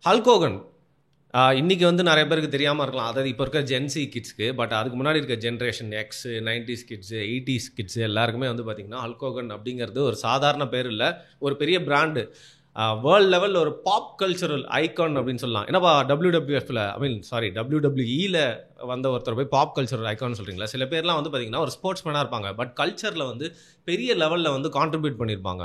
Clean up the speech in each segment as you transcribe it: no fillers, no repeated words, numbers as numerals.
Hulk Hogan இன்றைக்கி வந்து நிறைய பேருக்கு தெரியாமல் இருக்கலாம். அதாவது இப்போ இருக்க ஜென்சி கிட்ஸ்க்கு. பட் அதுக்கு முன்னாடி இருக்க generation X, 90s kids, 80s kids எல்லாருக்குமே வந்து பார்த்திங்கன்னா ஹல்க் ஹோகன் அப்படிங்கிறது ஒரு சாதாரண பேர் இல்லை, ஒரு பெரிய பிராண்டு. வேர்ல்டு லெவலில் ஒரு பாப் கல்ச்சரல் ஐகான் அப்படின்னு சொல்லலாம். ஏன்னா WWFல WWEல வந்த ஒருத்தர் போய் பாப் கல்ச்சரல் ஐகான் சொல்கிறீங்களா? சில பேர்லாம் வந்து பார்த்திங்கன்னா ஒரு ஸ்போர்ட்ஸ்மேனாக இருப்பாங்க, பட் கல்ச்சரில் வந்து பெரிய லெவலில் வந்து கான்ட்ரிபியூட் பண்ணியிருப்பாங்க.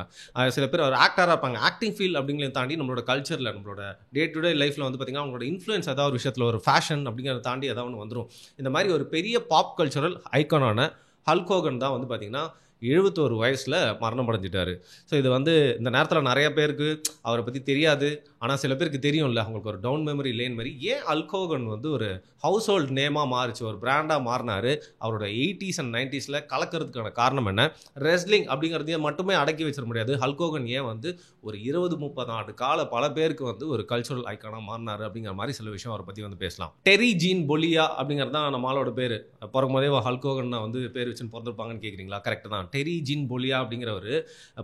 சில பேர் ஒரு ஆக்டராக இருப்பாங்க. ஆக்டிங் ஃபீல்ட் அப்படிங்கிறத தாண்டி நம்மளோட கல்ச்சரில், நம்மளோட டே டு டே லைஃப்பில் வந்து பார்த்திங்கன்னா அவங்களோட இன்ஃப்ளூயன்ஸ் ஏதாவது ஒரு விஷயத்தில், ஒரு ஃபேஷன் அப்படிங்கிறத தாண்டி ஏதாவது ஒன்று வந்துடும். இந்த மாதிரி ஒரு பெரிய பாப் கல்ச்சரல் ஐகானான ஹல்க் ஹோகன் தான் வந்து பார்த்திங்கன்னா 71 வயசில் மரணம் அடைஞ்சிட்டாரு. ஸோ இது வந்து இந்த நேரத்தில் நிறைய பேருக்கு அவரை பற்றி தெரியாது. ஆனால் சில பேருக்கு தெரியும்ல, அவங்களுக்கு ஒரு டவுன் மெமரி லேன் மாதிரி. ஏன் ஹல்க் ஹோகன் வந்து ஒரு ஹவுஸ் ஹோல்டு நேமாக மாறிச்சு, ஒரு பிராண்டாக மாறினார்? அவரோட 80s and 90s கலக்கிறதுக்கான காரணம் என்ன? ரெஸ்லிங் அப்படிங்கிறதையும் மட்டுமே அடக்கி வச்சிட முடியாது. ஹல்க் ஹோகன் ஏன் வந்து ஒரு 20-30 ஆண்டு கால பல பேருக்கு வந்து ஒரு கல்ச்சுரல் ஐக்கானாக மாறினார் அப்படிங்கிற மாதிரி சில விஷயம் அவரை பற்றி வந்து பேசலாம். டெரி ஜீன் பொலியா அப்படிங்கிறது தான் நம்ம ஆளோட பேர். பிறக்கும் போதே ஹல்க் ஹோகன் வந்து பேர் வச்சுன்னு பிறந்திருப்பாங்கன்னு கேட்குறீங்களா? கரெக்டு தான். டெரி ஜீன் பொலியா அப்படிங்கிறவர்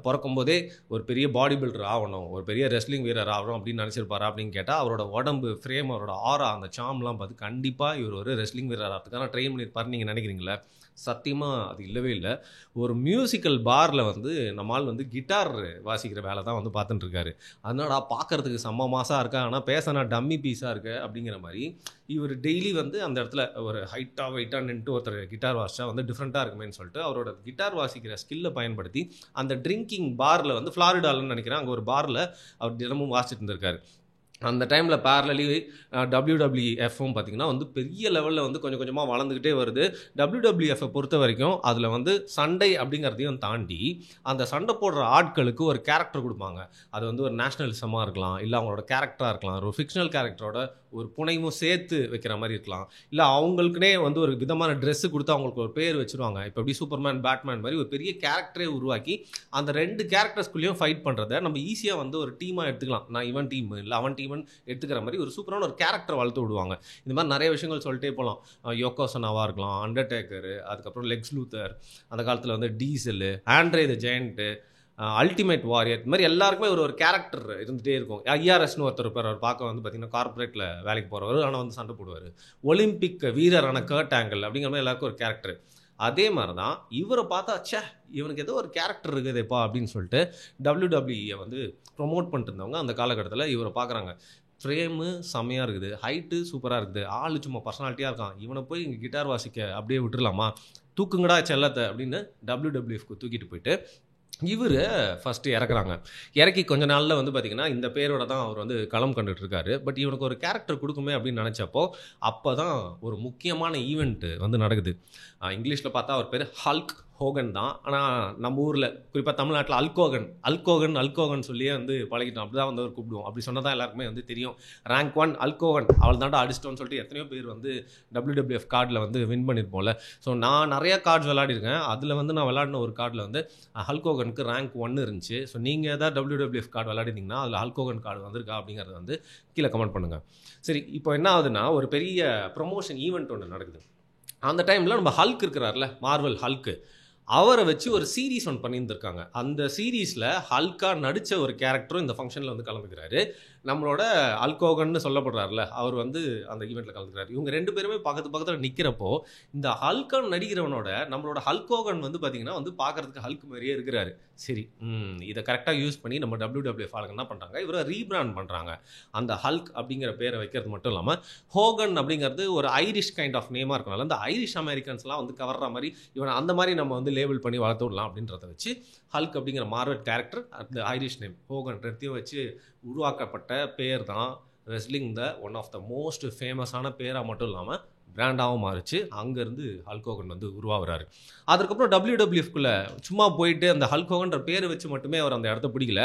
பிறக்கும் போதே ஒரு பெரிய பாடி பில்டர் ஆகணும், ஒரு பெரிய ரெஸ்லிங் வீரர் ஆகணும் அப்படின்னு நினச்சிருப்பாரா அப்படின்னு கேட்டால், அவரோட உடம்பு ஃப்ரேம், அவரோட ஆரா, அந்த சாம்லாம் பார்த்து கண்டிப்பாக இவர் ஒரு ரெஸ்லிங் வீரர் ஆகிறதுக்கான ட்ரெயின் பண்ணியிருப்பார் நீங்கள் நினைக்கிறீங்களா? சத்தியமாக அது இல்லவே இல்லை. ஒரு மியூசிக்கல் பாரில் வந்து நம்மால் வந்து கிட்டார் வாசிக்கிற வேலை தான் வந்து பார்த்துட்டுருக்காரு. அதனால பார்க்குறதுக்கு செம்ம மாசாக இருக்கா, ஆனால் பேசினா டம்மி பீஸாக இருக்கு அப்படிங்கிற மாதிரி இவர் டெய்லி வந்து அந்த இடத்துல ஒரு ஹைட்டாக வெயிட்டாக நின்று ஒருத்தர் கிட்டார் வாசிச்சா வந்து டிஃப்ரெண்ட்டாக இருக்குமேன்னு சொல்லிட்டு அவரோட கிட்டார் வாசிக்கிற ஸ்கில்லை பயன்படுத்தி அந்த ட்ரிங்கிங் பாரில் வந்து ஃப்ளாரிடாலன்னு நினைக்கிறேன், அங்கே ஒரு பாரில் அவர் தினமும் வாசிச்சுட்டு இருந்திருக்காரு. அந்த டைமில் பேரலி WWFும் பார்த்திங்கன்னா வந்து பெரிய லெவலில் வந்து கொஞ்சம் கொஞ்சமாக வளர்ந்துக்கிட்டே வருது. WWFை பொறுத்த வரைக்கும் அதில் வந்து சண்டை அப்படிங்கிறதையும் தாண்டி அந்த சண்டை போடுற ஆட்களுக்கு ஒரு கேரக்டர் கொடுப்பாங்க. அது வந்து ஒரு நேஷ்னலிசமாக இருக்கலாம், இல்லை அவங்களோட கேரக்டராக இருக்கலாம், ஒரு ஃபிக்ஷனல் கேரக்டரோட ஒரு புனைவும் சேர்த்து வைக்கிற மாதிரி இருக்கலாம், இல்லை அவங்களுக்குனே வந்து ஒரு விதமான ட்ரெஸ்ஸு கொடுத்து அவங்களுக்கு ஒரு பேர் வச்சுருவாங்க. இப்போ எப்படி சூப்பர்மேன், பேட்மேன் மாதிரி ஒரு பெரிய கேரக்டரே உருவாக்கி அந்த 2 கேரக்டர்ஸ்குள்ளேயும் ஃபைட் பண்ணுறதை நம்ம ஈஸியாக வந்து ஒரு டீமாக எடுத்துக்கலாம். நான் இவன் டீம் இல்லை அவன் டீம் எடுத்துக்கிற மாதிரி ஒரு சூப்பரான ஒரு கேரக்டர் வளர்த்து விடுவாங்க. இந்த மாதிரி நிறைய விஷயங்கள் சொல்லிட்டே போகலாம். யோகோசனாவாக இருக்கலாம், அண்டர்டேக்கரு, அதுக்கப்புறம் லெக்ஸ் லூத்தர், அந்த காலத்தில் வந்து டீசலு, ஆண்ட்ரே த ஜெயண்ட்டு, அல்டிமேட் வாரியர், இது மாதிரி எல்லாருக்குமே ஒரு கேரக்டர் இருந்துகிட்டே இருக்கும். IRSன்னு ஒருத்தர் இருப்பார். அவர் பார்க்க வந்து பார்த்திங்கன்னா கார்பரேட்டில் வேலைக்கு போகிறவர், ஆனால் வந்து சண்டை போடுவார். ஒலிம்பிக் வீரரான கர்ட் ஆங்கிள் அப்படிங்கிற மாதிரி எல்லாருக்கும் ஒரு கேரக்டர். அதே மாதிரி தான் இவரை பார்த்தா இவனுக்கு ஏதோ ஒரு கேரக்டர் இருக்குதுப்பா அப்படின்னு சொல்லிட்டு WWE வந்து ப்ரொமோட் பண்ணிட்டு இருந்தவங்க அந்த காலகட்டத்தில் இவரை பார்க்குறாங்க. ஃப்ரேமு செம்மையாக இருக்குது, ஹைட்டு சூப்பராக இருக்குது, ஆள் சும்மா பர்சனாலிட்டியாக இருக்கான், இவனை போய் இங்கே கிட்டார் வாசிக்க அப்படியே விட்டுருலாமா, தூக்குங்கடா செல்லத்தை அப்படின்னு WWFக்கு தூக்கிட்டு போயிட்டு இவர் ஃபஸ்ட்டு இறக்குறாங்க. இறக்கி கொஞ்ச நாளில் வந்து பார்த்திங்கன்னா இந்த பேரோட தான் அவர் வந்து களம் கண்டுட்ருக்காரு. பட் இவனுக்கு ஒரு கேரக்டர் கொடுக்குமே அப்படின்னு நினச்சப்போ அப்போ தான் ஒரு முக்கியமான ஈவெண்ட்டு வந்து நடக்குது. இங்கிலீஷில் பார்த்தா அவர் பேர் ஹல்க் ஹோகன் தான். ஆனால் நம்ம ஊரில் குறிப்பாக தமிழ்நாட்டில் அல்கோகன் சொல்லியே வந்து பழகிட்டோம். அப்படி தான் வந்து அவர் கூப்பிடுவோம். அப்படி சொன்னால் தான் எல்லாருக்குமே வந்து தெரியும். ரேங்க் 1 அல்கோகன், அவள் தாண்டா அடிச்சிட்டோன்னு சொல்லிட்டு எத்தனையோ பேர் வந்து WWF கார்டில் வந்து வின் பண்ணியிருப்போம்ல. ஸோ நான் நிறையா கார்ட்ஸ் விளையாடிருக்கேன். அதில் வந்து நான் விளையாடின ஒரு கார்டில் வந்து ஹல்கோகனுக்கு ரேங்க் 1 இருந்துச்சு. ஸோ நீங்கள் ஏதாவது WWF கார்டு விளையாடிருந்தீங்கன்னா அதில் ஹல்கோகன் கார்டு வந்திருக்கா அப்படிங்கிறது வந்து கீழே கமெண்ட் பண்ணுங்கள். சரி, இப்போ என்ன ஆகுதுன்னா ஒரு பெரிய ப்ரொமோஷன் ஈவெண்ட் ஒன்று நடக்குது. அந்த டைமில் நம்ம ஹல்க் இருக்கிறார்ல, மார்வல் ஹல்க்கு, அவரை வச்சு ஒரு சீரீஸ் ஒன்று பண்ணியிருந்திருக்காங்க. அந்த சீரீஸில் ஹல்காக நடித்த ஒரு கேரக்டரும் இந்த ஃபங்க்ஷனில் வந்து கலந்துக்கிறாரு. நம்மளோட ஹல்க் ஹோகன்னு சொல்லப்படுறாருல, அவர் வந்து அந்த ஈவெண்ட்டில் கலந்துக்கிறாரு. இவங்க 2 பேருமே பக்கத்தில் நிற்கிறப்போ இந்த ஹல்கான் நடிக்கிறவனோட நம்மளோட ஹல்க் ஹோகன் வந்து பார்த்திங்கன்னா வந்து பார்க்குறதுக்கு ஹல்க் மாதிரியே இருக்கிறாரு. சரி, இதை கரெக்டாக யூஸ் பண்ணி நம்ம WWF ஆளுங்க என்ன பண்ணுறாங்க, இவரை ரீபிராண்ட் பண்ணுறாங்க. அந்த ஹல்க் அப்படிங்கிற பேரை வைக்கிறது மட்டும் இல்லாமல் ஹோகன் அப்படிங்கிறது ஒரு ஐரிஷ் கைண்ட் ஆஃப் நேமாக இருக்கனால அந்த ஐரிஷ் அமெரிக்கன்ஸ்லாம் வந்து கவர்ற மாதிரி இவனை அந்த மாதிரி நம்ம வந்து லேபிள் பண்ணி வளர்த்து விடலாம் அப்படின்றத வச்சு ஹல்க் அப்படிங்கிற மார்வெல் கேரக்டர், அந்த ஐரிஷ் நேம் ஹோகன் ரெத்தையும் வச்சு உருவாக்கப்பட்ட பேர் தான் wrestling one of the most ஃபேமஸான பேராக மட்டும் இல்லாமல் பிராண்டாகவும் மாறிச்சு. அங்கேருந்து ஹல்க் ஹோகன் வந்து உருவாகிறாரு. அதுக்கப்புறம் WWFக்குள்ளே சும்மா போயிட்டு அந்த ஹல்க் ஹோகன்ற பேரை வச்சு மட்டுமே அவர் அந்த இடத்த பிடிக்கல.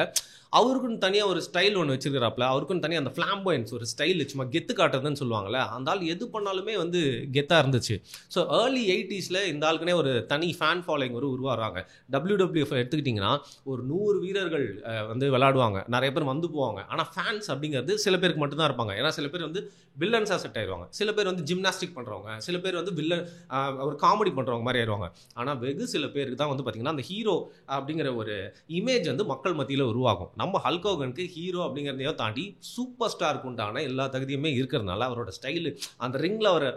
அவருக்குன்னு தனியாக ஒரு ஸ்டைல் ஒன்று வச்சுருக்கிறாப்புல. அவருக்குன்னு தனியாக அந்த ஃப்ளாம்போயன்ஸ் ஒரு ஸ்டைல் சும்மா கெத்து காட்டுறதுன்னு சொல்லுவாங்கள்ல, அந்த ஆள் எது பண்ணாலுமே வந்து கெத்தாக இருந்துச்சு. ஸோ ஏர்லி 80ஸ்ல இந்த ஆளுக்குனே ஒரு தனி ஃபேன் ஃபாலோயிங் உருவாகிறாங்க. WWF எடுத்துக்கிட்டிங்கன்னா ஒரு 100 வீரர்கள் வந்து விளையாடுவாங்க, நிறைய பேர் வந்து போவாங்க. ஆனால் ஃபேன்ஸ் அப்படிங்கிறது சில பேருக்கு மட்டும்தான் இருப்பாங்க. ஏன்னா சில பேர் வந்து வில்லன்ஸாக செட் ஆயிடுவாங்க, சில பேர் வந்து ஜிம்னாஸ்டிக் பண்ணுறவங்க, சில பேர் வந்து வில்லன் ஒரு காமெடி பண்ணுறவங்க மாதிரி ஆயிடுவாங்க. ஆனால் வெகு சில பேருக்கு தான் வந்து பார்த்திங்கன்னா அந்த ஹீரோ அப்படிங்கிற ஒரு இமேஜ் வந்து மக்கள் மத்தியில் உருவாகும். நம்ம ஹல்க் ஹோகனுக்கு ஹீரோ அப்படிங்கிறதையோ தாண்டி சூப்பர் ஸ்டாருக்கு உண்டான எல்லா தகுதியுமே இருக்கிறதுனால அவரோட ஸ்டைலு, அந்த ரிங்கில் அவர்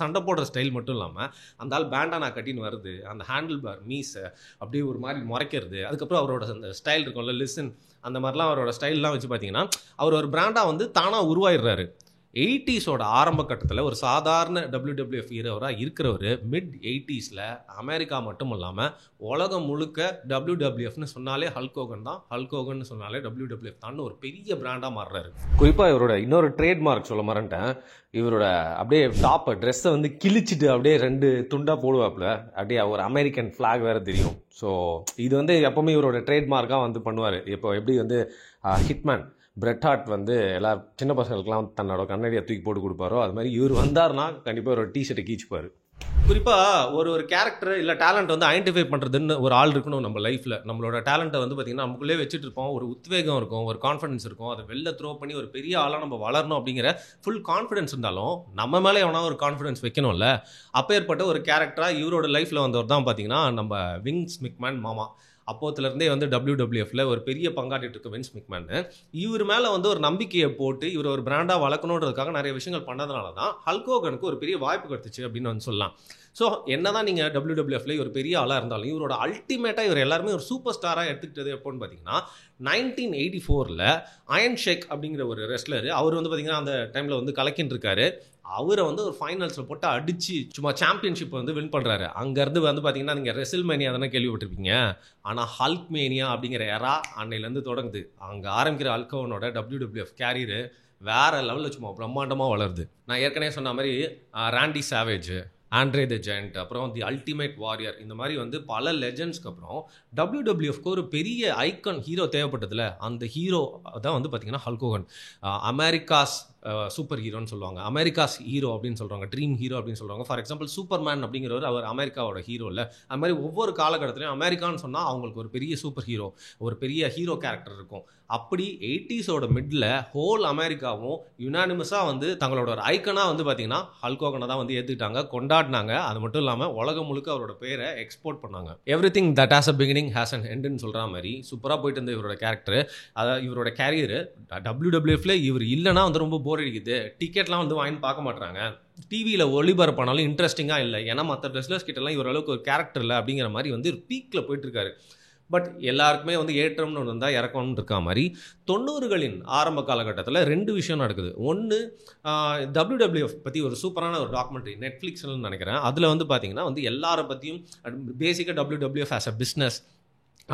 சண்டை போடுற ஸ்டைல் மட்டும் இல்லாமல் அந்த ஆள் பேண்டானா கட்டின்னு வருது, அந்த ஹேண்டில் பார் மீஸை அப்படியே ஒரு மாதிரி முறைக்கிறது, அதுக்கப்புறம் அவரோட அந்த ஸ்டைல் இருக்கும்ல லிசன், அந்த மாதிரிலாம் அவரோட ஸ்டைல்லாம் வச்சு பார்த்தீங்கன்னா அவர் ஒரு பிராண்டாக வந்து தானாக உருவாயிடுறாரு. 80ஸோட ஆரம்ப கட்டத்தில் ஒரு சாதாரண WWF ஹீரோவராக இருக்கிறவர் மிட் 80ஸில் அமெரிக்கா மட்டும் இல்லாமல் உலகம் முழுக்க WWFன்னு சொன்னாலே ஹல்க் ஹோகன் தான், ஹல்க் ஹோகன் சொன்னாலே WWF தான் ஒரு பெரிய பிராண்டாக மாறுறாரு. குறிப்பாக இவரோட இன்னொரு ட்ரேட்மார்க் சொல்ல மறந்துட்டேன். இவரோட அப்படியே டாப் ட்ரெஸ்ஸை வந்து கிழிச்சிட்டு அப்படியே 2 துண்டாக போடுவாப்புல, அப்படியே ஒரு அமெரிக்கன் ஃப்ளாக் வேறு தெரியும். ஸோ இது வந்து எப்போவுமே இவரோட ட்ரேட்மார்க்காக வந்து பண்ணுவார். இப்போ எப்படி வந்து ஹிட்மேன் பிரெட் ஹார்ட் வந்து எல்லா சின்ன பசங்களுக்குலாம் தன்னோட கண்ணாடியை தூக்கி போட்டு கொடுப்பாரோ, அது மாதிரி இவர் வந்தார்னா கண்டிப்பாக ஒரு டிஷர்ட்டை கீச்சிப்பார். குறிப்பாக ஒரு கேரக்டர் இல்லை டேலண்ட் வந்து ஐடென்டிஃபை பண்ணுறதுன்னு ஒரு ஆள் இருக்கணும் நம்ம லைஃப்பில். நம்மளோட டேலண்ட்டை வந்து பார்த்திங்கன்னா நமக்குள்ளே வச்சுட்டு இருப்போம், ஒரு உத்வேகம் இருக்கும், ஒரு கான்ஃபிடன்ஸ் இருக்கும், அதை வெளில த்ரோ பண்ணி ஒரு பெரிய ஆளாக நம்ம வளரணும் அப்படிங்கிற ஃபுல் கான்ஃபிடன்ஸ் இருந்தாலும் நம்ம மேலே எவனா ஒரு கான்ஃபிடன்ஸ் வைக்கணும்ல. அப்பேற்பட்ட ஒரு கேரக்டராக இவரோட லைஃப்பில் வந்தவர் தான் பார்த்திங்கன்னா நம்ம வின்ஸ் மெக்மேன் மாமா. அப்போத்துலேருந்தே வந்து WWFல ஒரு பெரிய பங்காட்டிட்டு இருக்க வின்ஸ் மெக்மேன் இவர் மேலே வந்து ஒரு நம்பிக்கையை போட்டு இவர் ஒரு பிராண்டாக வளர்க்கணுன்றதுக்காக நிறைய விஷயங்கள் பண்ணதுனால தான் ஹல்க் ஹோகனுக்கு ஒரு பெரிய வாய்ப்பு கிடைச்சிச்சு அப்படின்னு வந்து சொல்லலாம். ஸோ என்ன தான் நீங்கள் WWFல ஒரு பெரிய ஆளாக இருந்தாலும் இவரோட அல்டிமேட்டாக இவர் எல்லாருமே ஒரு சூப்பர் ஸ்டாராக எடுத்துக்கிட்டது எப்போன்னு பார்த்தீங்கன்னா 1984 அயன் ஷேக் அப்படிங்கிற ஒரு ரெஸ்லர். அவர் வந்து பார்த்தீங்கன்னா அந்த டைமில் வந்து கலக்கின்னு இருக்காரு. அவரை வந்து ஒரு ஃபைனல்ஸில் போட்டு அடித்து சும்மா சாம்பியன்ஷிப் வந்து வின் பண்ணுறாரு. அங்கேருந்து வந்து பார்த்தீங்கன்னா நீங்கள் ரெசில் மேனியா தானே கேள்விப்பட்டிருப்பீங்க. ஆனால் ஹல்க் மேனியா அப்படிங்கிற எரா அன்னையிலேருந்து தொடங்குது. அங்கே ஆரம்பிக்கிற ஹல்க் ஹோகனோட WWF கேரியரு வேறு லெவலில் சும்மா பிரம்மாண்டமாக வளருது. நான் ஏற்கனவே சொன்ன மாதிரி ராண்டி சாவேஜ், ஆண்ட்ரே த ஜெயண்ட், அப்புறம் தி அல்டிமேட் வாரியர், இந்த மாதிரி வந்து பல லெஜண்ட்ஸ்க்கு அப்புறம் WWFக்கு ஒரு பெரிய ஐக்கன் ஹீரோ தேவைப்பட்டதில்ல. அந்த ஹீரோ தான் வந்து பார்த்திங்கன்னா ஹல்க் ஹோகன். அமெரிக்காஸ் சூப்பர் ஹீரோன்னு சொல்லுவாங்க, அமெரிக்காஸ் ஹீரோ அப்படின்னு சொல்கிறாங்க, ட்ரீம் ஹீரோ அப்படின்னு சொல்கிறாங்க. ஃபார் எக்ஸாம்பிள் சூப்பர்மேன் அப்படிங்கிறவர் அவர் அமெரிக்காவோட ஹீரோ இல்லை. அது மாதிரி ஒவ்வொரு காலகட்டத்திலையும் அமெரிக்கான்னு சொன்னால் அவங்களுக்கு ஒரு பெரிய சூப்பர் ஹீரோ, ஒரு பெரிய ஹீரோ கேரக்டர் இருக்கும். அப்படி 80ஸோட மிடில் ஹோல் அமெரிக்காவும் யுனானிமஸாக வந்து தங்களோட ஒரு ஐக்கனாக வந்து பார்த்திங்கன்னா ஹல்க் ஹோகனை தான் வந்து ஏற்றுக்கிட்டாங்க, கொண்டாடினாங்க. அது மட்டும் இல்லாமல் உலகம் முழுக்க அவரோட பேரை எக்ஸ்போர்ட் பண்ணாங்க. Everything that has a beginning has an எண்டுன்னு சொல்கிற மாதிரி சூப்பராக போயிட்டு இருந்த இவரோட கேரக்டர், அதாவது இவரோட கேரியர். WWFல இவர் இல்லைனா வந்து ரொம்ப போர் அடிக்குது, டிக்கெட்லாம் வந்து வாங்கி பார்க்க மாட்டாங்க, டிவியில் ஒளிபரப்பானாலும் இன்ட்ரெஸ்டிங்காக இல்லை, ஏன்னா மற்ற ரெஸ்லர்ஸ் கிட்டலாம் இவர் அளவுக்கு ஒரு கேரக்டர் இல்லை அப்படிங்கிற மாதிரி வந்து ஒரு பீக்கில் போயிட்டுருக்காரு. பட் எல்லாருக்குமே வந்து ஏற்றம்னு ஒன்று இருந்தால் இறக்கணும்னு இருக்கா மாதிரி 90களின் ஆரம்ப காலகட்டத்தில் 2 விஷயம் நடக்குது. ஒன்று, WWF பற்றி ஒரு சூப்பரான ஒரு டாக்குமெண்ட்ரி நெட்ஃப்ளிக்ஸ்னு நினைக்கிறேன். அதில் வந்து பார்த்திங்கன்னா வந்து எல்லாரை பற்றியும் பேசிக்காக WWF ஆஸ் அ பிஸ்னஸ்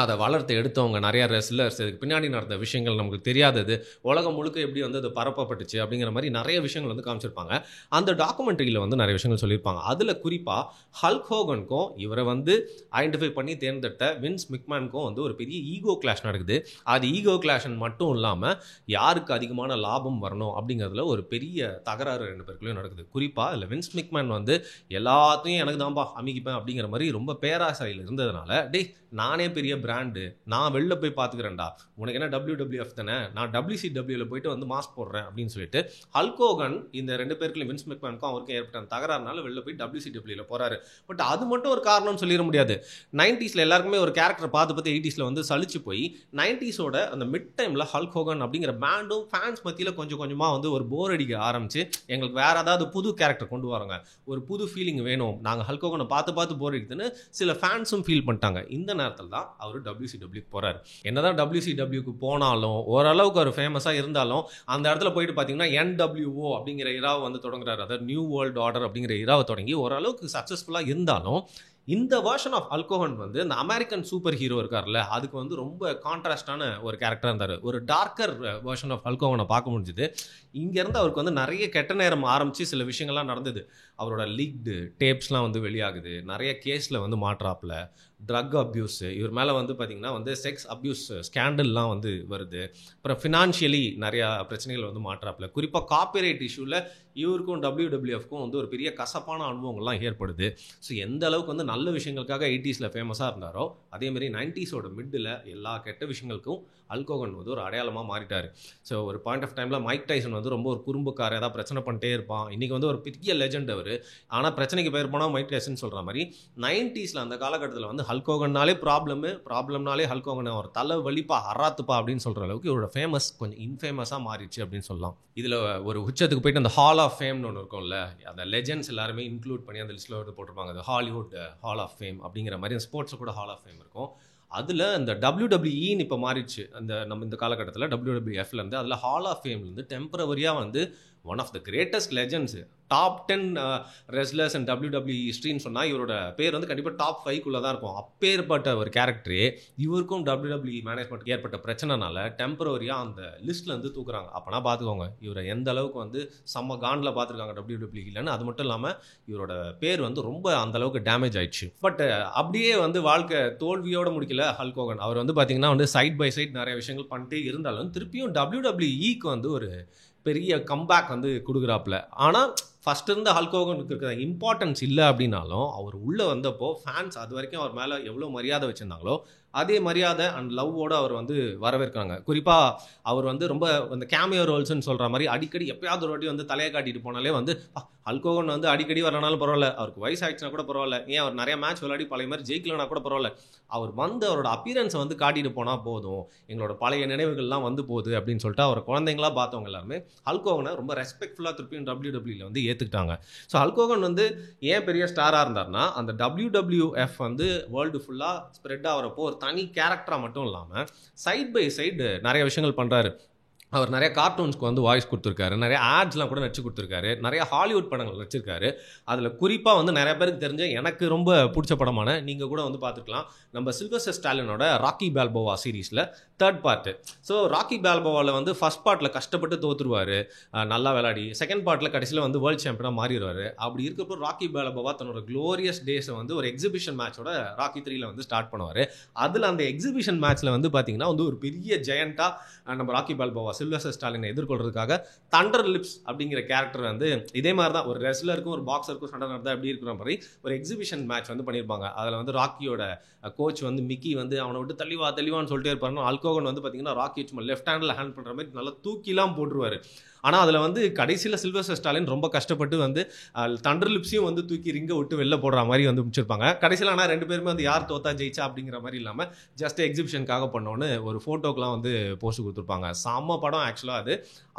அதை வளர்த்து எடுத்தவங்க நிறையா ரெஸ்லர்ஸ், இதுக்கு பின்னாடி நடந்த விஷயங்கள் நமக்கு தெரியாதது, உலகம் முழுக்க எப்படி வந்து அது பரப்பப்பட்டுச்சு அப்படிங்கிற மாதிரி நிறைய விஷயங்கள் வந்து காமிச்சிருப்பாங்க. அந்த டாக்குமெண்ட்ரியில் வந்து நிறைய விஷயங்கள் சொல்லியிருப்பாங்க. அதில் குறிப்பாக ஹல்க் ஹோகனுக்கும் இவரை வந்து ஐடென்டிஃபை பண்ணி தேர்ந்தெடுத்த வின்ஸ் மெக்மேனுக்கும் வந்து ஒரு பெரிய ஈகோ கிளாஷ் நடக்குது. அது ஈகோ கிளாஷன் மட்டும் இல்லாமல் யாருக்கு அதிகமான லாபம் வரணும் அப்படிங்கிறதுல ஒரு பெரிய தகராறு 2 பேருக்குள்ளேயும் நடக்குது. குறிப்பாக இல்லை வின்ஸ் மெக்மேன் வந்து எல்லாத்தையும் எனக்கு தான்ப்பா அமைக்கிப்பேன் அப்படிங்கிற மாதிரி ரொம்ப பேராசையில் இருந்ததுனால, டேய் நானே பெரிய பிராண்டு, நான் வெளில போய் பார்த்துக்கிறேன்டா, உனக்கு என்ன WWF தானே, நான் WCWல போயிட்டு வந்து மாஸ்க் போடுறேன் அப்படின்னு சொல்லிட்டு ஹல்க் ஹோகன் இந்த 2 பேருக்குள்ள வின்ஸ் மெக்மேனுக்கும் அவருக்கும் ஏற்பட்ட தகராறுனால வெளில போய் WCWல போறாரு. பட் அது மட்டும் ஒரு காரணம்னு சொல்லிட முடியாது. 90ஸ்ல எல்லாருக்குமே ஒரு கேரக்டர் பார்த்து 80ஸ்ல வந்து சலிச்சு போய் 90ஸோட அந்த மிட் டைமில் ஹல்க் ஹோகன் அப்படிங்கிற பேண்டும் ஃபேன்ஸ் மத்தியில் கொஞ்சம் கொஞ்சமாக வந்து ஒரு போர் அடிக்க ஆரம்பிச்சு, எங்களுக்கு வேற ஏதாவது புது கேரக்டர் கொண்டு வராங்க, ஒரு புது ஃபீலிங் வேணும், நாங்கள் ஹல்க் ஹோகனை பார்த்து போர் அடிக்குதுன்னு சில ஃபேன்ஸும் ஃபீல் பண்ணிட்டாங்க. இந்த நேரத்தில் தான் அவர் WCWக்கு போறாரு. என்னதான் WCWக்கு போனாலும் ஓரளவுக்கு அவர் ஃபேமஸாக இருந்தாலும் அந்த இடத்துல போயிட்டு பார்த்தீங்கன்னா NWO அப்படிங்கிற இராவை வந்து தொடங்குறாரு. அதாவது நியூ வேர்ல்டு ஆர்டர் அப்படிங்கிற இராவை தொடங்கி ஓரளவுக்கு சக்ஸஸ்ஃபுல்லாக இருந்தாலும் இந்த வெர்ஷன் ஆஃப் ஹல்க் ஹோகன் வந்து இந்த அமெரிக்கன் சூப்பர் ஹீரோ இருக்கார்ல, அதுக்கு வந்து ரொம்ப கான்ட்ராஸ்டான ஒரு கேரக்டராக இருந்தார். ஒரு டார்க்கர் வெர்ஷன் ஆஃப் ஹல்க் ஹோகனை பார்க்க முடிஞ்சுது. இங்கேருந்து அவருக்கு வந்து நிறைய கெட்ட நேரம் ஆரம்பித்து சில விஷயங்கள்லாம் நடந்தது. அவரோட லீக்டு டேப்ஸ்லாம் வந்து வெளியாகுது, நிறைய கேஸில் வந்து மாற்றாப்பில், ட்ரக் அப்யூஸ், இவர் மேலே வந்து பார்த்திங்கன்னா வந்து செக்ஸ் அப்யூஸ் ஸ்கேண்டல்லாம் வந்து வருது. அப்புறம் ஃபினான்ஷியலி நிறையா பிரச்சனைகள் வந்து மாற்றாப்புல. குறிப்பாக காப்பிரைட் இஷ்யூவில் இவருக்கும் WWFக்கும் வந்து ஒரு பெரிய கசப்பான அனுபவங்கள்லாம் ஏற்படுது. ஸோ எந்த அளவுக்கு வந்து நல்ல விஷயங்களுக்காக 80s ஃபேமஸாக இருந்தாரோ அதேமாதிரி 90s மிட்டில் எல்லா கெட்ட விஷயங்களுக்கும் ஹல்க் ஹோகன் வந்து ஒரு அடையாளமாக மாறிட்டார். ஸோ ஒரு பாயிண்ட் ஆஃப் டைமில் மைக் டைசன் வந்து ரொம்ப ஒரு குறும்புக்கார, ஏதாவது பிரச்சனை பண்ணிட்டே இருப்பான். இன்றைக்கி வந்து ஒரு பெரிய லெஜெண்ட் அவர். ஆனால் பிரச்சனைக்கு பேர் போனால் மைக் டைசன் சொல்கிற மாதிரி 90s அந்த காலகட்டத்தில் வந்து ஹல்க் ஹோகன்னாலே ப்ராப்ளம்னாலே ஹல்க் ஹோகன் ஒரு தலை வலிப்பா அராத்துப்பா அப்படின்னு சொல்கிற அளவுக்கு இவரோட ஃபேமஸ் கொஞ்சம் இன்ஃபேமஸாக மாறிடுச்சு அப்படின்னு சொல்லலாம். இதில் ஒரு உச்சத்துக்கு போயிட்டு அந்த ஹால் ஆஃப் ஃபேம்னு ஒன்று இருக்கும்ல, அந்த லெஜெண்ட்ஸ் எல்லாருமே இன்க்ளூட் பண்ணி அந்த லிஸ்ட்டில் வந்து போட்டிருப்பாங்க. அது ஹாலிவுட் ஹால் ஆஃப் ஃபேம் அப்படிங்கிற மாதிரி அந்த ஸ்போர்ட்ஸை கூட ஹால் ஆஃப் ஃபேம் இருக்கும். அதில் இந்த WWEன்னு இப்போ மாறிடுச்சு. அந்த நம்ம இந்த காலகட்டத்தில் WWFலேருந்து அதில் ஹால் ஆஃப் ஃபேம்லேருந்து டெம்பரவரியாக வந்து one of the greatest legends, top 10 wrestlers and WWE ஹிஸ்ட்ரின்னு சொன்னால் இவரோட பேர் வந்து கண்டிப்பாக டாப் 5க்குள்ளே தான் இருக்கும். அப்பேற்பட்ட ஒரு கேரக்டரே இவருக்கும் WWE மேனேஜ்மெண்ட்டுக்கு ஏற்பட்ட பிரச்சனைனால டெம்பரவரியாக அந்த லிஸ்ட்டில் வந்து தூக்குறாங்க. அப்போனா பார்த்துக்கோங்க இவரை எந்த அளவுக்கு வந்து செம்ம காண்டில் பார்த்துருக்காங்க WWEலன்னு. அது மட்டும் இல்லாமல் இவரோட பேர் வந்து ரொம்ப அந்தளவுக்கு டேமேஜ் ஆயிடுச்சு. பட் அப்படியே வந்து வாழ்க்கை தோல்வியோடு முடிக்கல ஹல்க் ஹோகன். அவர் வந்து பார்த்திங்கன்னா வந்து சைட் பை சைட் நிறைய விஷயங்கள் பண்ணிட்டே இருந்தாலும் திருப்பியும் WWEக்கு வந்து ஒரு பெரிய கம்பேக் வந்து கொடுக்குறாப்புல. ஆனால் ஃபஸ்ட் இருந்த ஹல்க் ஹோகனுக்கு இருக்கிற இம்பார்ட்டன்ஸ் இல்லை அப்படின்னாலும் அவர் உள்ளே வந்தப்போ ஃபேன்ஸ் அது வரைக்கும் அவர் மேலே எவ்வளோ மரியாதை வச்சுருந்தாங்களோ அதே மரியாதை அண்ட் லவ்வோடு அவர் வந்து வரவேற்கிறாங்க. குறிப்பாக அவர் வந்து ரொம்ப அந்த கேமியோ ரோல்ஸ்ன்னு சொல்கிற மாதிரி அடிக்கடி எப்பயாவது ஒரு வாட்டி வந்து தலையை காட்டிட்டு போனாலே வந்து ஹல்க் ஹோகன் வந்து அடிக்கடி வரனாலும் பரவாயில்ல, அவருக்கு வயசு ஆயிடுச்சுனா கூட பரவாயில்ல, ஏன் அவர் நிறைய மேட்ச் விளையாடி பழைய மாதிரி ஜெயிக்கலனா கூட பரவாயில்ல, அவர் வந்து அவரோட அப்பியரன்ஸை வந்து காட்டிட்டு போனால் போதும், எங்களோட பழைய நினைவுகள்லாம் வந்து போகுது அப்படின்னு சொல்லிட்டு அவர் குழந்தைங்களா பார்த்தவங்க எல்லாருமே ஹல்க் ஹோகனை ரொம்ப ரெஸ்பெக்ட்ஃபுல்லாக திருப்பியும் WWEல வந்து ஏற்றுக்கிட்டாங்க. ஸோ ஹல்க் ஹோகன் வந்து ஏன் பெரிய ஸ்டாராக இருந்தார்னா அந்த WWF வந்து வேர்ல்டு ஃபுல்லாக ஸ்ப்ரெட் ஆகிறப்போ ஒரு தனி கேரக்டராக மட்டும் இல்லாமல் சைட் பை சைடு நிறைய விஷயங்கள் பண்ணுறாரு. அவர் நிறைய கார்ட்டூன்ஸ்க்கு வந்து வாய்ஸ் கொடுத்துருக்காரு, நிறைய ஆட்ஸ்லாம் கூட நடிச்சு கொடுத்துருக்காரு, நிறைய ஹாலிவுட் படங்கள் நடிச்சிருக்காரு. அதில் குறிப்பாக வந்து நிறைய பேருக்கு தெரிஞ்ச எனக்கு ரொம்ப பிடிச்ச படமான நீங்கள் கூட வந்து பார்த்துக்கலாம், நம்ம சில்வஸ்டர் ஸ்டாலினோட ராக்கி பால்போவா சீரீஸில் 3rd பார்ட்டு. ஸோ ராக்கி பால்போவாவில் வந்து ஃபஸ்ட் பார்ட்டில் கஷ்டப்பட்டு தோற்றுருவார், நல்லா விளையாடி. செகண்ட் பார்ட்டில் கடைசியில் வந்து வேர்ல்டு சாம்பியனாக மாறிடுவார். அப்படி இருக்கப்போ ராக்கி பால்போவா தன்னோட க்ளோரியஸ் டேஸை வந்து ஒரு எக்ஸிபிஷன் மேட்சோட ராக்கி 3ல் வந்து ஸ்டார்ட் பண்ணுவார். அதில் அந்த எக்ஸிபிஷன் மேட்ச்சில் வந்து பார்த்தீங்கன்னா வந்து ஒரு பெரிய ஜெயண்ட்டாக நம்ம ராக்கி பால்போவா சில்வஸ்டர் ஸ்டாலினை எதிர்கொள்றதுக்காக தண்டர் லிப்ஸ் அப்படிங்கிற கேரக்டர் வந்து இதே மாதிரி தான் ஒரு ரெஸ்லருக்கும் ஒரு பாக்ஸருக்கும் சண்டை நடந்தால் எப்படி இருக்கிற மாதிரி ஒரு எக்ஸிபிஷன் மேட்ச் வந்து பண்ணியிருப்பாங்க. அதில் வந்து ராக்கியோட கோச் வந்து மிக்கி வந்து அவனை விட்டு தெளிவான்னு சொல்லிட்டே இருப்பாருன்னு ஹல்க் ஹோகன் வந்து பார்த்தீங்கன்னா ராக்கி சும்மா லெஃப்ட் ஹேண்டில் ஹேண்ட் பண்ணுற மாதிரி நல்லா தூக்கிலாம் போட்டுருவார். ஆனால் அதில் வந்து கடைசியில் சில்வஸ்டர் ஸ்டாலின் ரொம்ப கஷ்டப்பட்டு வந்து தண்டர் லிப்ஸையும் வந்து தூக்கி ரிங்கை விட்டு வெளில போடுற மாதிரி வந்து முடிச்சிருப்பாங்க. கடைசியில் ஆனால் 2 பேருமே வந்து யார் தோத்தா ஜெயிச்சா அப்படிங்கிற மாதிரி இல்லாமல் ஜஸ்ட் எக்ஸிபிஷனுக்காக பண்ணோன்னு ஒரு ஃபோட்டோக்கெலாம் வந்து போஸ்ட் கொடுத்துருப்பாங்க. செம்ம படம் ஆக்சுவலாக. அது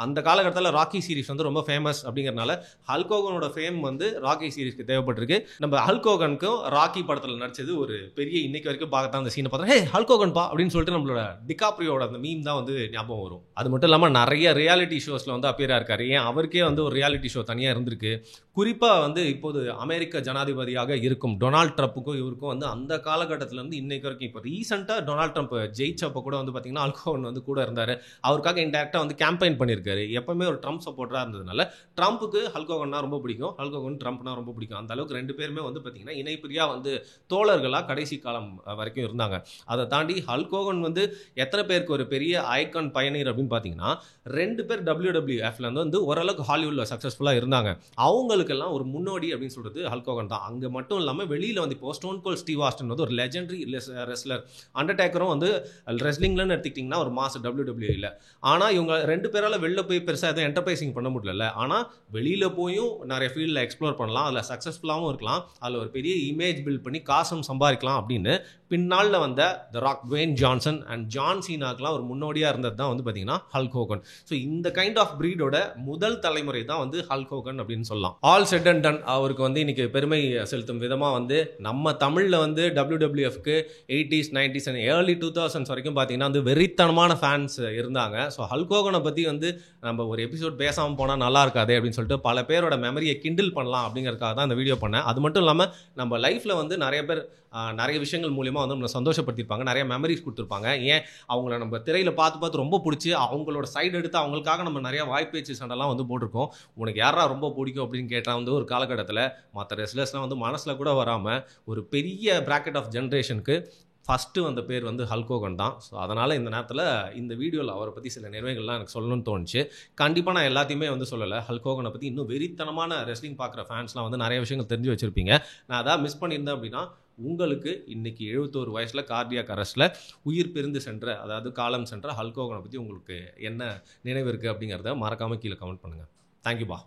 அந்த காலகட்டத்தில் ராக்கி சீரிஸ் வந்து ரொம்ப ஃபேமஸ் அப்படிங்கிறனால ஹல்க் ஹோகனோட ஃபேம் வந்து ராக்கி சீரிஸ்க்கு தேவைப்பட்டிருக்கு. நம்ம ஹல்க் ஹோகனுக்கும் ராக்கி படத்தில் நடிச்சது ஒரு பெரிய இன்னைக்கு வரைக்கும் பார்க்கத்தான் அந்த சீனை பார்த்தா ஹே ஹல்க் ஹோகன் பா அப்படின்னு சொல்லிட்டு நம்மளோட டிகாப்ரியோட அந்த மீம் தான் வந்து ஞாபகம் வரும். அது மட்டும் இல்லாமல் நிறைய ரியாலிட்டி ஷோஸில் வந்து அப்பியராக இருக்காரு. ஏன் அவருக்கே வந்து ஒரு ரியாலிட்டி ஷோ தனியாக இருந்திருக்கு. குறிப்பாக வந்து இப்போது அமெரிக்க ஜனாதிபதியாக இருக்கும் டொனால்ட் ட்ரம்ப்புக்கும் இவருக்கும் வந்து அந்த காலகட்டத்திலேருந்து இன்னைக்கு வரைக்கும் இப்போ ரீசெண்டாக டொனால்ட் ட்ரம்ப் ஜெயிச்சப்போ கூட வந்து பார்த்தீங்கன்னா ஹல்க் ஹோகன் வந்து கூட இருந்தார். அவருக்காக இன்டெரக்டாக வந்து கேம்பெயின் பண்ணியிருக்காரு. எப்பவுமே ஒரு ட்ரம்ப் சப்போர்ட்டராக இருந்ததுனால ட்ரம்ப்புக்கு ஹல்க் ஹோகன்னா ரொம்ப பிடிக்கும், ஹல்க் ஹோகன் ட்ரம்ப்னா ரொம்ப பிடிக்கும். அந்த அளவுக்கு 2 பேருமே வந்து பார்த்தீங்கன்னா இணைப்பிரியா வந்து தோழர்களாக கடைசி காலம் வரைக்கும் இருந்தாங்க. அதை தாண்டி ஹல்க் ஹோகன் வந்து எத்தனை பேருக்கு ஒரு பெரிய ஐகான் பயணியர் அப்படின்னு பார்த்தீங்கன்னா 2 பேர் WWFல வந்து ஓரளவுக்கு ஹாலிவுட்ல சக்ஸஸ்ஃபுல்லாக இருந்தாங்க. அவங்களுக்கெல்லாம் ஒரு முன்னோடி அப்படின்னு சொல்றது ஹல்க் ஹோகன் தான். அங்கே மட்டும் இல்லாமல் வெளியில் வந்து இப்போ ஸ்டோன் கோல்ட் ஸ்டீவ் ஆஸ்டன் வந்து ஒரு லெஜெண்டரி ரெஸ்லர், அண்டர்டேக்கரும் வந்து ரெஸ்லிங்லன்னு எடுத்துக்கிட்டிங்கன்னா ஒரு மாஸ் WWEல. ஆனால் இவங்க 2 பேரால் வெளில போய் பெருசாக எதுவும் என்டர்பிரைசிங் பண்ண முடியல. ஆனால் வெளியில் போயும் நிறைய ஃபீல்டில் எக்ஸ்ப்ளோர் பண்ணலாம், அதில் சக்ஸஸ்ஃபுல்லாகவும் இருக்கலாம், அதில் ஒரு பெரிய இமேஜ் பில்ட் பண்ணி காசும் சம்பாதிக்கலாம் அப்படின்னு பின்னாளில் வந்த the Rock Dwayne Johnson and John சீனாக்கெலாம் ஒரு முன்னோடியாக இருந்தது தான் வந்து பார்த்தீங்கன்னா ஹல்க் ஹோகன். ஸோ இந்த கைண்ட் ஆஃப் ப்ரீடோட முதல் தலைமுறை தான் வந்து ஹல்க் ஹோகன் அப்படின்னு சொல்லலாம். ஆல் செட் அண்ட் டன் அவருக்கு வந்து இன்னைக்கு பெருமை செலுத்தும் விதமாக வந்து நம்ம தமிழில் வந்து WWFக்கு 80s 90s and early 2000s வரைக்கும் பார்த்தீங்கன்னா வந்து வெறித்தனமான ஃபேன்ஸ் இருந்தாங்க. ஸோ ஹல்க் ஹோகனை பற்றி வந்து நம்ம ஒரு எபிசோட் பேசாமல் போனால் நல்லா இருக்காது அப்படின்னு சொல்லிட்டு பல பேரோட மெமரியை கிண்டில் பண்ணலாம் அப்படிங்கிறதுக்காக தான் இந்த வீடியோ பண்ணேன். அது மட்டும் இல்லாமல் நம்ம லைஃப்பில் வந்து நிறைய பேர் நிறைய விஷயங்கள் மூலிமா வந்து நம்மளை சந்தோஷப்படுத்தியிருப்பாங்க, நிறைய மெமரிஸ் கொடுத்துருப்பாங்க. ஏன் அவங்கள நம்ம திரையில் பார்த்து ரொம்ப பிடிச்சி அவங்களோட சைடு எடுத்து அவங்களுக்காக நம்ம நிறைய வாய்ஸ் வாய்ப்பேச்சு சண்டைலாம் வந்து போட்டிருக்கோம். உனக்கு யாரா ரொம்ப பிடிக்கும் அப்படின்னு கேட்டால் வந்து ஒரு காலகட்டத்தில் மற்ற ரெஸ்லர்ஸ்லாம் வந்து மனசில் கூட வராமல் ஒரு பெரிய பிராக்கெட் ஆஃப் ஜென்ரேஷனுக்கு ஃபஸ்ட்டு வந்த பேர் வந்து ஹல்க் ஹோகன் தான். ஸோ அதனால் இந்த நேரத்தில் இந்த வீடியோவில் அவரை பற்றி சில நினைவுகள்லாம் எனக்கு சொல்லணும்னு தோணுச்சு. கண்டிப்பாக நான் எல்லாத்தையுமே வந்து சொல்லலை. ஹல்க் ஹோகனை பற்றி இன்னும் வெறித்தனமான ரெஸ்லிங் பார்க்குற ஃபேன்ஸ்லாம் வந்து நிறைய விஷயங்கள் தெரிஞ்சு வச்சுருப்பீங்க. நான் அதான் மிஸ் பண்ணியிருந்தேன் அப்படின்னா, உங்களுக்கு இன்றைக்கி 71 வயசில் கார்டியாக் அரெஸ்ட்டில் உயிர் பிரிந்து சென்ற, அதாவது காலம் சென்ற ஹல்க் ஹோகனை பற்றி உங்களுக்கு என்ன நினைவு இருக்குது அப்படிங்கிறத மறக்காமல் கீழே கமெண்ட் பண்ணுங்கள். தேங்க்யூப்பா.